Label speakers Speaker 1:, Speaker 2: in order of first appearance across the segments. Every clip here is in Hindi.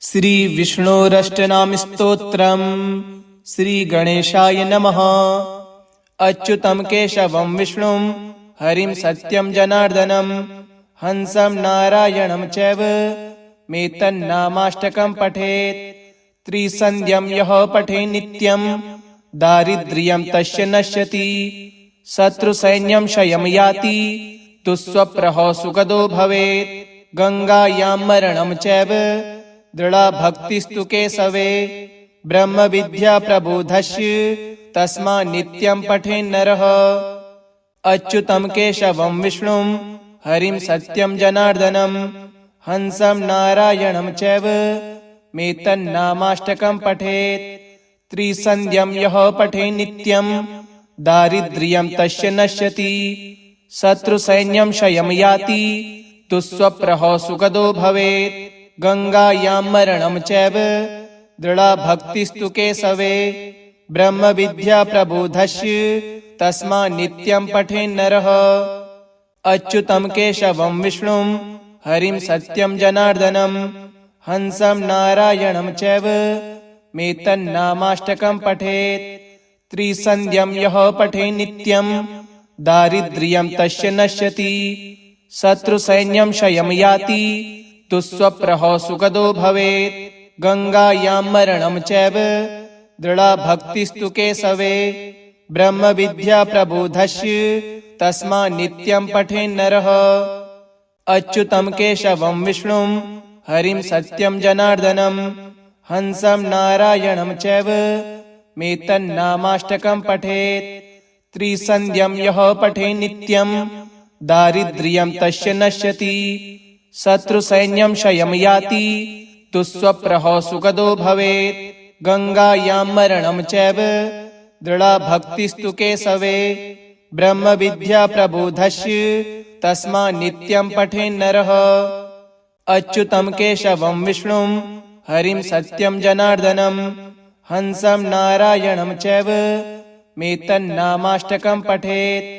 Speaker 1: श्री विष्णोरष्टनाम स्तोत्रम् श्री गणेशाय नमः। अच्युतं केशवं विष्णुं हरिं सत्यं जनार्दनं हंसं नारायणं चैव मेतन्नामाष्टकं पठेत्। त्रिसन्ध्यं यः पठेत् नित्यं दारिद्र्यं तस्य नश्यति। शत्रुसैन्यं क्षयं याति दुःस्वप्नः सुखदो भवेत्। गंगायां मरणं चैव दृढ़ा भक्तिस्तु केशवे। ब्रह्म विद्या प्रबोधस्य तस्मा नित्यं पठेन् नरः। अच्युतं केशवं विष्णुं हरिं सत्यं जनार्दनं हंसं नारायणं चैव मेतन्नामाष्टकं पठेत्। त्रिसन्ध्यं यः पठेत् नित्यं दारिद्र्यं तस्य नश्यति। शत्रुसैन्यं क्षयं याति दुःस्वप्नः सुखदो भवेत्। गंगायां मरणं चैव दृढ़ा भक्तिस्तु केशवे। ब्रह्म विद्या प्रबोधस्य तस्मा नित्यं पठेन् नरः। अच्युतं केशवं विष्णुं हरिं सत्यं जनार्दनं हंसं नारायणं चैव मेतन्नामाष्टकं पठेत्। त्रिसन्ध्यं यः पठेत् नित्यं दारिद्र्यं तस्य नश्यति। शत्रुसैन्यं क्षयं याति दुःस्वप्नः सुखदो भवेत्। गंगायां मरणं चैव दृढ़ा भक्तिस्तु केशवे। ब्रह्म विद्या प्रबोधस्य तस्मा नित्यं पठेन् नरः। अच्युतं केशवं विष्णुं हरिं सत्यं जनार्दनं हंसं नारायणं चैव मेतन्नामाष्टकं पठेत्। त्रिसन्ध्यं यः पठेत् नित्यं दारिद्र्यं तस्य नश्यति। शत्रुसैन्यं क्षयं याति दुःस्वप्नः सुखदो भवेत्। गंगायां मरणं चैव दृढ़ा भक्तिस्तु केशवे। ब्रह्म विद्या प्रबोधस्य तस्मा नित्यं पठेन् नरः। अच्युतं केशवं विष्णुं हरिं सत्यं जनार्दनं हंसं नारायणं चैव मेतन्नामाष्टकं पठेत्।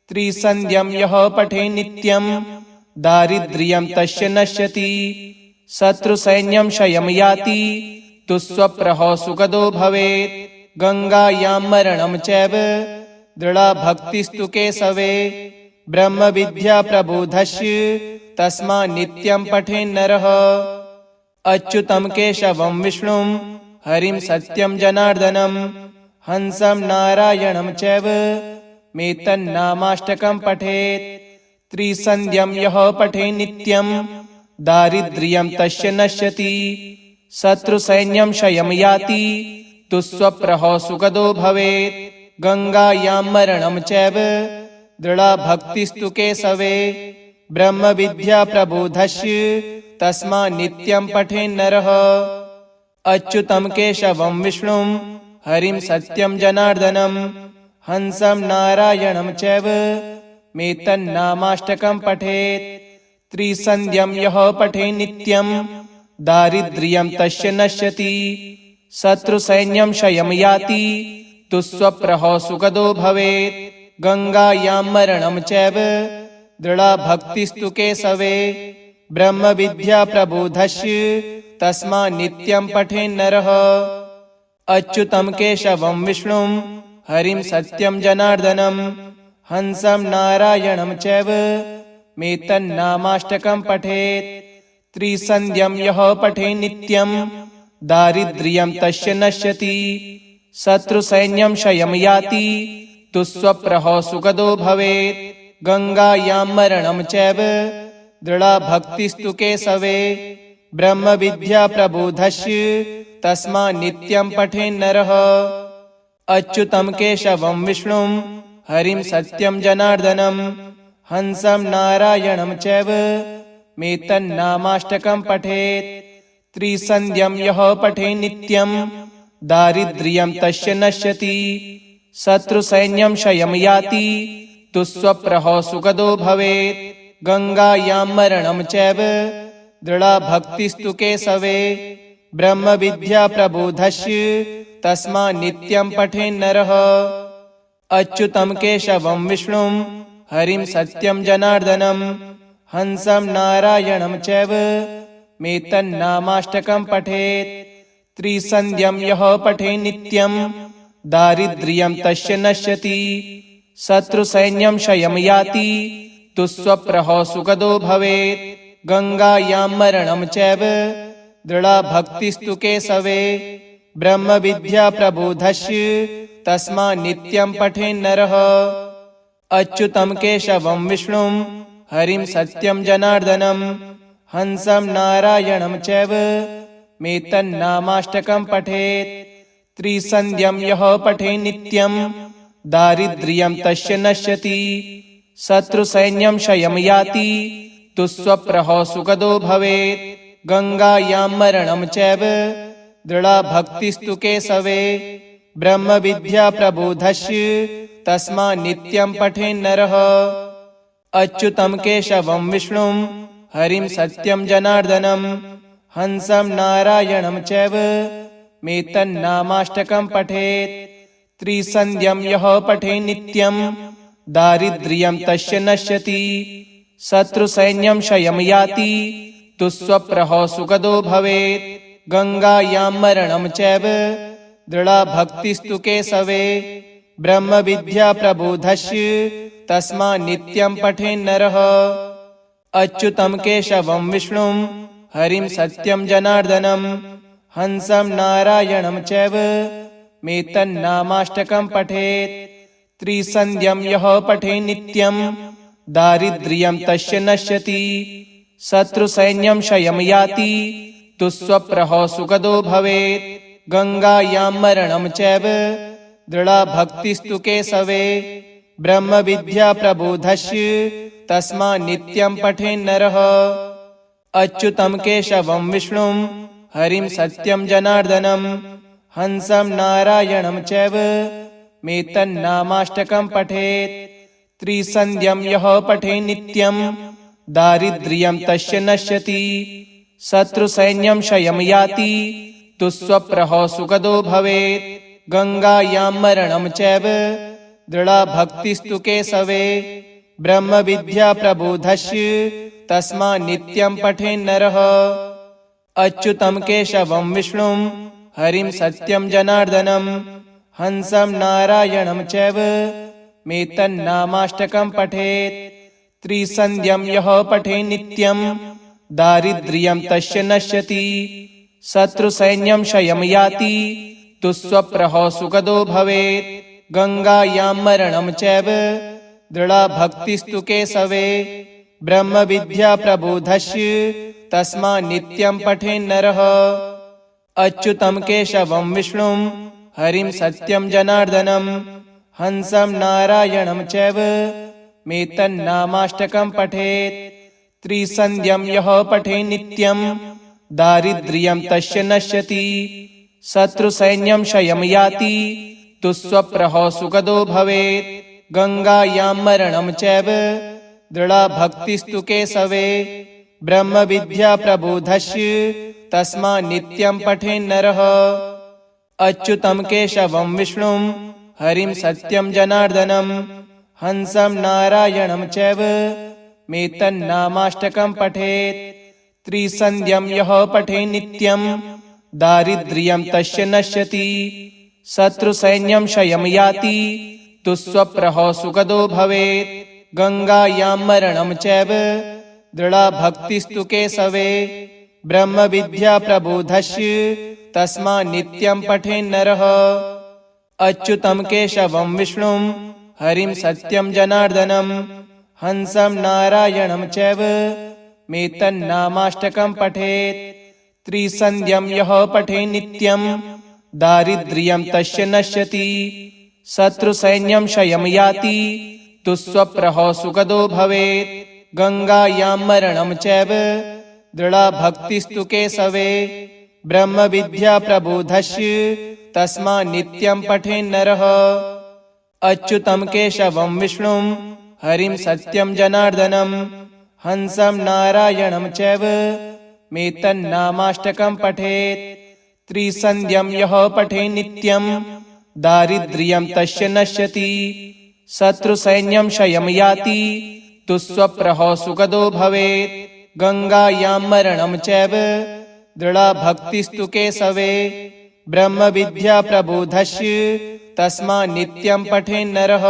Speaker 1: त्रिसन्ध्यं यः पठेत् नित्यं दारिद्र्यं तस्य नश्यति। शत्रुसैन्यं क्षयं याति दुःस्वप्नः सुखदो भवेत्। गंगायां मरणं चैव दृढ़ा भक्तिस्तु केशवे। ब्रह्म विद्या प्रबोधस्य तस्मा नित्यं पठेन् नरः। अच्युतं केशवं विष्णुं हरिं सत्यं जनार्दनं हंसं नारायणं चैव मेतन्नामाष्टकं पठेत्। त्रिसन्ध्यं यः पठेत् नित्यं दारिद्र्यं तस्य नश्यति। शत्रुसैन्यं क्षयं याति दुःस्वप्नः सुखदो भवेत्। गंगायां मरणं चैव दृढ़ा भक्तिस्तु केशवे। ब्रह्म विद्या प्रबोधस्य तस्मा नित्यं पठेन् नरः। अच्युतं केशवं विष्णुं हरिं सत्यं जनार्दनं हंसं नारायणं चैव मेतन्नामाष्टकं पठेत्। त्रिसन्ध्यं यः पठेत् नित्यं दारिद्र्यं तस्य नश्यति। शत्रुसैन्यं क्षयं याति दुःस्वप्नः सुखदो भवेत्। गंगायां मरणं चैव दृढ़ा भक्तिस्तु केशवे। ब्रह्म विद्या प्रबोधस्य तस्मा नित्यं पठेन् नरः। अच्युतं केशवं विष्णुं हरिं सत्यं जनार्दनं हंसं नारायणं चैव मेतन्नामाष्टकं पठेत्। त्रिसन्ध्यं यः पठेत् नित्यं दारिद्र्यं तस्य नश्यति। शत्रुसैन्यं क्षयं याति दुःस्वप्नः सुखदो भवेत्। गंगायां मरणं चैव दृढ़ा भक्तिस्तु केशवे। ब्रह्म विद्या प्रबोधस्य तस्मा नित्यं पठेन् नरः। अच्युतं केशवं विष्णुं हरिं सत्यं जनार्दनं हंसं नारायणं चैव मेतन्नामाष्टकं पठेत्। त्रिसन्ध्यं यः पठेत् नित्यं दारिद्र्यं तस्य नश्यति। शत्रुसैन्यं क्षयं याति दुःस्वप्नः सुखदो भवेत्। गंगायां मरणं चैव दृढ़ा भक्तिस्तु केशवे। ब्रह्म विद्या प्रबोधस्य तस्मा नित्यं पठेन् नरः। अच्युतं केशवं विष्णुं हरिं सत्यं जनार्दनं हंसं नारायणं चैव मेतन्नामाष्टकं पठेत्। त्रिसन्ध्यं यः पठे नित्यं दारिद्र्यं तस्य नश्यति। शत्रुसैन्यं क्षयं याति दुःस्वप्नः सुखदो भवेत्। गंगायां मरणं चैव दृढा भक्तिस्तु केशवे। ब्रह्मविद्या प्रबोधस्य तस्मात् नित्यं पठेन् नरः। अच्युतं केशवं विष्णुं हरिं सत्यं जनार्दनं हंसं नारायणं चैव मेतन्नामाष्टकं पठेत्। त्रिसन्ध्यं यः पठे नित्यं दारिद्र्यं तस्य नश्यति। शत्रुसैन्यं क्षयं याति दुःस्वप्नः सुखदो भवेत्। गंगायां मरणं चैव दृढा भक्तिस्तु केशवे। ब्रह्मविद्या प्रबोधस्य तस्मात् नित्यं पठेन् नरः। अच्युतं केशवं विष्णुं हरिं सत्यं जनार्दनं हंसं नारायणं चैव मेतन्नामाष्टकं पठेत्। त्रिसन्ध्यं यः पठे नित्यं दारिद्र्यं तस्य नश्यति। शत्रुसैन्यं क्षयं याति दुःस्वप्नः सुखदो भवेत्। गंगायां मरणं चैव दृढा भक्तिस्तु केशवे। ब्रह्मविद्या प्रबोधस्य तस्मात् नित्यं पठेन् नरः। अच्युतं केशवं विष्णुं हरिं सत्यं जनार्दनं हंसं नारायणं चैव मेतन्नामाष्टकं पठेत्। त्रिसन्ध्यं यः पठे नित्यं दारिद्र्यं तस्य नश्यति। शत्रुसैन्यं क्षयं याति दुःस्वप्नः सुखदो भवेत्। गंगायां मरणं चैव दृढा भक्तिस्तु केशवे। ब्रह्मविद्या प्रबोधस्य तस्मात् नित्यं पठेन् नरः। अच्युतं केशवं विष्णुं हरिं सत्यं जनार्दनं हंसं नारायणं चैव मेतन्नामाष्टकं पठेत्। त्रिसन्ध्यं यः पठे नित्यं दारिद्र्यं तस्य नश्यति। शत्रुसैन्यं क्षयं याति दुःस्वप्नः सुखदो भवेत्। गंगायां मरणं चैव दृढा भक्तिस्तु केशवे। ब्रह्मविद्या प्रबोधस्य तस्मात् नित्यं पठेन् नरः। अच्युतं केशवं विष्णुं हरिं सत्यं जनार्दनं हंसं नारायणं चैव मेतन्नामाष्टकं पठेत्। त्रिसन्ध्यं यः पठे नित्यं दारिद्र्यं तस्य नश्यति। शत्रुसैन्यं क्षयं याति दुःस्वप्नः सुखदो भवेत्। गंगायां मरणं चैव दृढा भक्तिस्तु केशवे। ब्रह्मविद्या प्रबोधस्य तस्मात् नित्यं पठेन् नरः। अच्युतं केशवं विष्णुं हरिं सत्यं जनार्दनं हंसं नारायणं चैव मेतन्नामाष्टकं पठेत्। त्रिसन्ध्यं यः पठे नित्यं दारिद्र्यं तस्य नश्यति। शत्रुसैन्यं क्षयं याति दुःस्वप्नः सुखदो भवेत्। गंगायां मरणं चैव दृढा भक्तिस्तु केशवे। ब्रह्मविद्या प्रबोधस्य तस्मात् नित्यं पठेन् नरः। अच्युतं केशवं विष्णुं हरिं सत्यं जनार्दनं हंसं नारायणं चैव मेतन्नामाष्टकं पठेत्। त्रिसन्ध्यं यः पठे नित्यं दारिद्र्यं तस्य नश्यति। शत्रुसैन्यं क्षयं याति दुःस्वप्नः सुखदो भवेत्। गंगायां मरणं चैव दृढा भक्तिस्तु केशवे। ब्रह्मविद्या प्रबोधस्य तस्मात् नित्यं पठेन् नरः। अच्युतं केशवं विष्णुं हरिं सत्यं जनार्दनं हंसं नारायणं चैव मेतन्नामाष्टकं पठेत्। त्रिसन्ध्यं यः पठे नित्यं दारिद्र्यं तस्य नश्यति। शत्रुसैन्यं क्षयं याति दुःस्वप्नः सुखदो भवेत्। गंगायां मरणं चैव दृढा भक्तिस्तु केशवे। ब्रह्मविद्या प्रबोधस्य तस्मात् नित्यं पठेन् नरः। अच्युतं केशवं विष्णुं हरिं सत्यं जनार्दनं हंसं नारायणं चैव मेतन्नामाष्टकं पठेत्। त्रिसन्ध्यं यः पठे नित्यं दारिद्र्यं तस्य नश्यति। शत्रुसैन्यं क्षयं याति दुःस्वप्नः सुखदो भवेत्। गङ्गायां मरणं चैव दृढा भक्तिस्तु केशवे ब्रह्मविद्या प्रबोधस्य तस्मात् नित्यं पठेन्नरः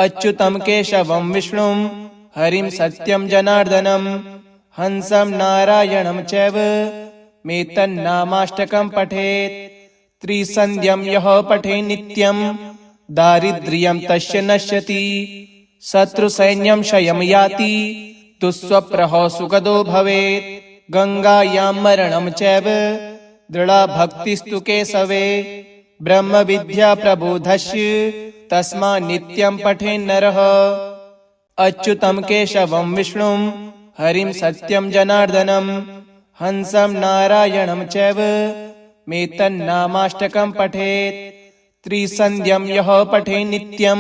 Speaker 1: अच्युतं केशवं विष्णुं हरिं सत्यं जनार्दनं हंसं नारायणं चैव मेतन्नामाष्टकं पठेत् त्रिसन्ध्यं यः पठेत् नित्यं दारिद्र्यं तस्य नश्यति शत्रुसैन्यं क्षयं याति दुःस्वप्नः सुखदो भवेत् गङ्गायां मरणं चैव दृढा भक्तिस्तु केशवे ब्रह्मविद्या प्रबोधस्य तस्मात् नित्यं पठेन्नरः अच्युतं केशवं विष्णुं हरिं सत्यं जनार्दनं हंसं नारायणं चैव मेतन्नामाष्टकं पठेत् त्रिसन्ध्यं यः पठेत् नित्यं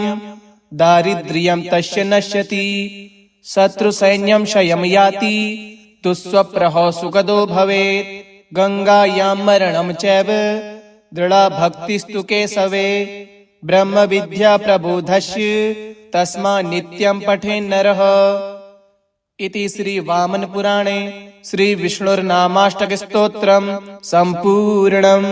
Speaker 1: दारिद्र्यं तस्य नश्यति शत्रुसैन्यं क्षयं याति दुःस्वप्नः सुखदो भवेत् गङ्गायां मरणं चैव दृढा भक्तिस्तु केशवे ब्रह्मविद्या प्रबोधस्य तस्मात् नित्यं पठेन्नरः इति श्रीवामनपुराणे श्रीविष्णुर्नामाष्टकस्तोत्रं सम्पूर्णम्।